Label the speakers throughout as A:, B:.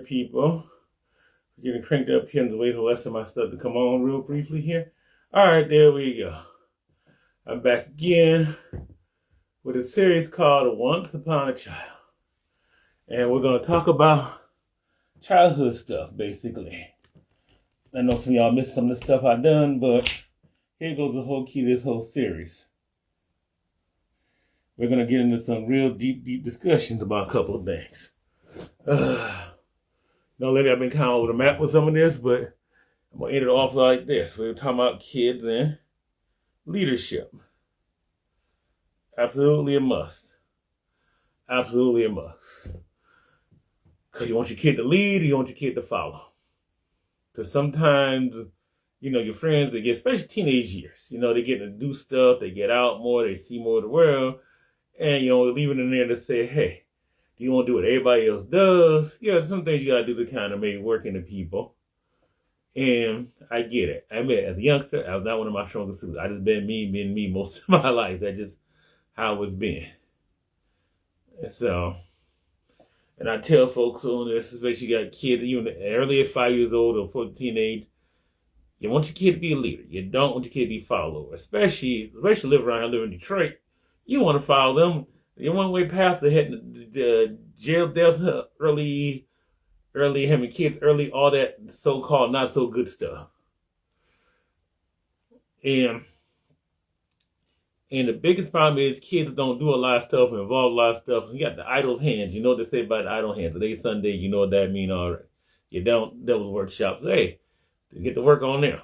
A: People, getting cranked up here and wait for the rest of my stuff to come on real briefly here. All right, there we go. I'm back again with a series called Once Upon a Child. And we're going to talk about childhood stuff, basically. I know some of y'all missed some of the stuff I've done, but here goes the whole key to this whole series. We're going to get into some real deep discussions about a couple of things. Lately I've been kind of over the map with some of this, but I'm going to end it off like this. We're talking about kids and leadership. Absolutely a must. Absolutely a must. Because you want your kid to lead or you want your kid to follow. Because sometimes, your friends, they get, especially teenage years, they get to do stuff, they get out more, they see more of the world, and, leaving it in there to say, hey, do you want to do what everybody else does? Yeah, some things you got to do to kind of make work into people. And I get it. I admit, as a youngster, I was not one of my strongest suits. I just been me most of my life. That's just how it's been. And I tell folks on this, especially you got kids, even early as 5 years old or 14 age, you want your kid to be a leader. You don't want your kid to be a follower. Especially live around, I live in Detroit. You want to follow them. You want way past the head, the jail, death, early having kids early, all that so-called not so good stuff. And the biggest problem is kids don't do a lot of stuff and involve a lot of stuff. You got the idle hands. You know what they say about the idle hands. Today's Sunday, you know what that means already. You don't, devil's workshops. Hey, get to work on them.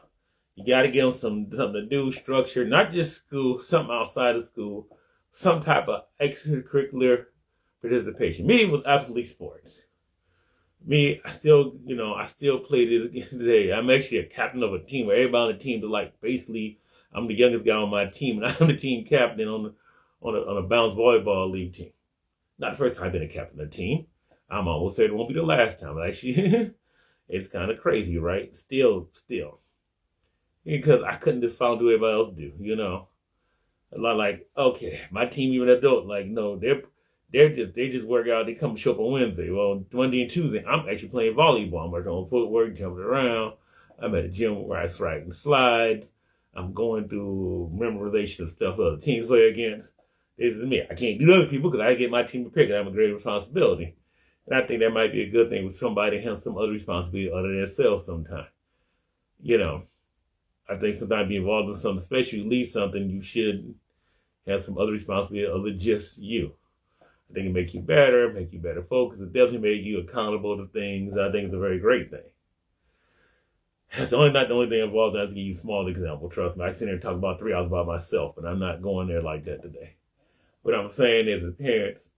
A: You got to give them something to do, structure, not just school, something outside of school, some type of extracurricular participation. Me, it was absolutely sports. Me, I still play this again today. I'm actually a captain of a team where everybody on the team is like, basically, I'm the youngest guy on my team, and I'm the team captain on a bounce volleyball league team. Not the first time I've been a captain of a team. I'm almost saying it won't be the last time. Actually, it's kind of crazy, right? Still. Because I couldn't just follow what everybody else do, A lot like, okay, my team, even adult, like, no, they just work out. They come show up on Wednesday. Well, Monday and Tuesday, I'm actually playing volleyball. I'm working on footwork, jumping around. I'm at a gym where I strike and slide. I'm going through memorization of stuff other teams play against. This is me. I can't do other people because I get my team prepared. I have a great responsibility. And I think that might be a good thing with somebody having some other responsibility other than themselves sometimes. I think sometimes being involved in something, especially you lead something, you should have some other responsibility other than just you. I think it make you better focused. It definitely make you accountable to things. I think it's a very great thing. It's not the only thing involved. I have to give you a small example. Trust me, I can sit there and talk about 3 hours about myself, but I'm not going there like that today. What I'm saying is, as parents,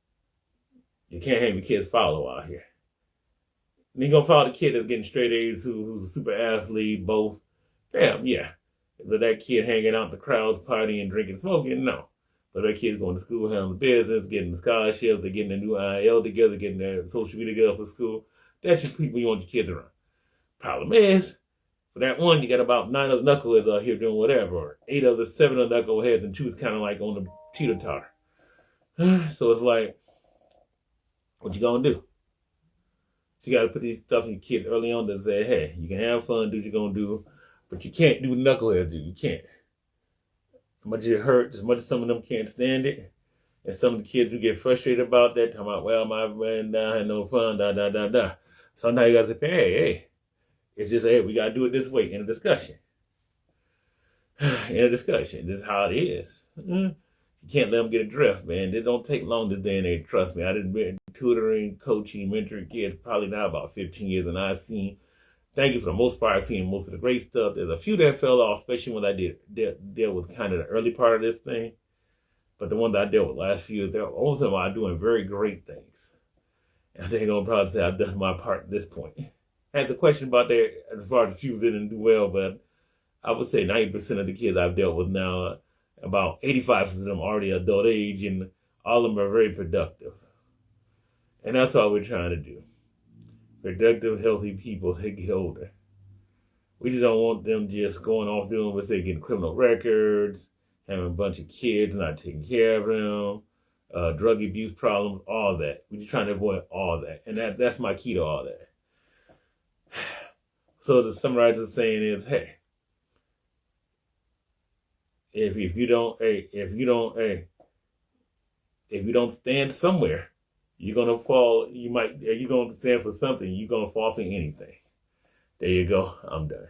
A: you can't have your kids follow out here. And you're going to follow the kid that's getting straight A's who's a super athlete, both. Damn, yeah. But that kid hanging out in the crowds, partying, drinking, smoking, no. But that kid's going to school, handling business, getting the scholarships, they're getting a new IL together, getting their social media together for school. That's your people you want your kids around. Problem is, for that one, you got about 9 other knuckleheads out here doing whatever, or 8 other 7 other knuckleheads, and 2 is kind of like on the teeter-totter. So it's like, what you gonna do? So you got to put these stuff in your kids early on to say, hey, you can have fun, do what you're gonna do, but you can't do what knuckleheads do. You can't. As much as it hurts, as much as some of them can't stand it, and some of the kids who get frustrated about that, talking about, well, my friend, I had no fun, Sometimes you got to say, hey, it's just, hey, we got to do it this way in a discussion. This is how it is. You can't let them get adrift, man. It don't take long this day and age. Trust me. I did been tutoring, coaching, mentoring kids probably now about 15 years, and I've seen, thank you for the most part, I've seen most of the great stuff. There's a few that fell off, especially when I dealt with kind of the early part of this thing. But the ones I dealt with last few years, most of them are doing very great things. And I think I'm going to probably say I've done my part at this point. I had a question about that as far as a few didn't do well, but I would say 90% of the kids I've dealt with now, about 85% of them are already adult age, and all of them are very productive. And that's all we're trying to do. Productive, healthy people as they get older. We just don't want them just going off doing what they getting criminal records, having a bunch of kids, not taking care of them, drug abuse problems, all that. We're just trying to avoid all that. And that's my key to all that. So to summarize the saying is, hey, if you don't stand somewhere, you're gonna fall. You're gonna stand for something. You're gonna fall for anything. There you go. I'm done.